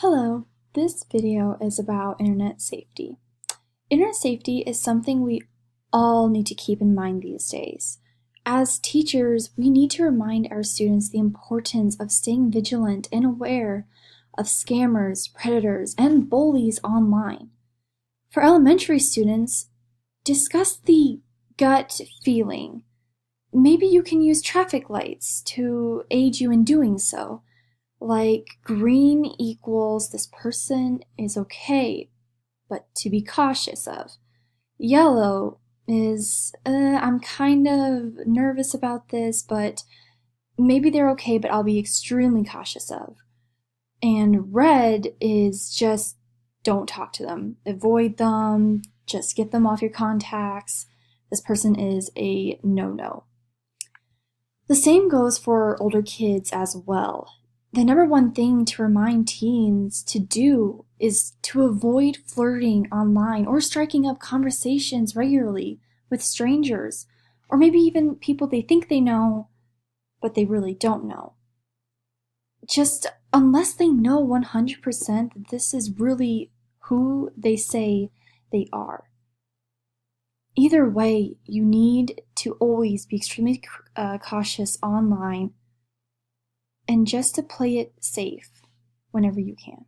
Hello, this video is about internet safety. Internet safety is something we all need to keep in mind these days. As teachers, we need to remind our students the importance of staying vigilant and aware of scammers, predators, and bullies online. For elementary students, discuss the gut feeling. Maybe you can use traffic lights to aid you in doing so. Like green equals this person is okay, but to be cautious of. Yellow is I'm kind of nervous about this, but maybe they're okay, but I'll be extremely cautious of. And red is just don't talk to them, avoid them, just get them off your contacts. This person is a no-no. The same goes for older kids as well. The number one thing to remind teens to do is to avoid flirting online or striking up conversations regularly with strangers, or maybe even people they think they know, but they really don't know. Just unless they know 100% that this is really who they say they are. Either way, you need to always be extremely cautious online and just to play it safe whenever you can.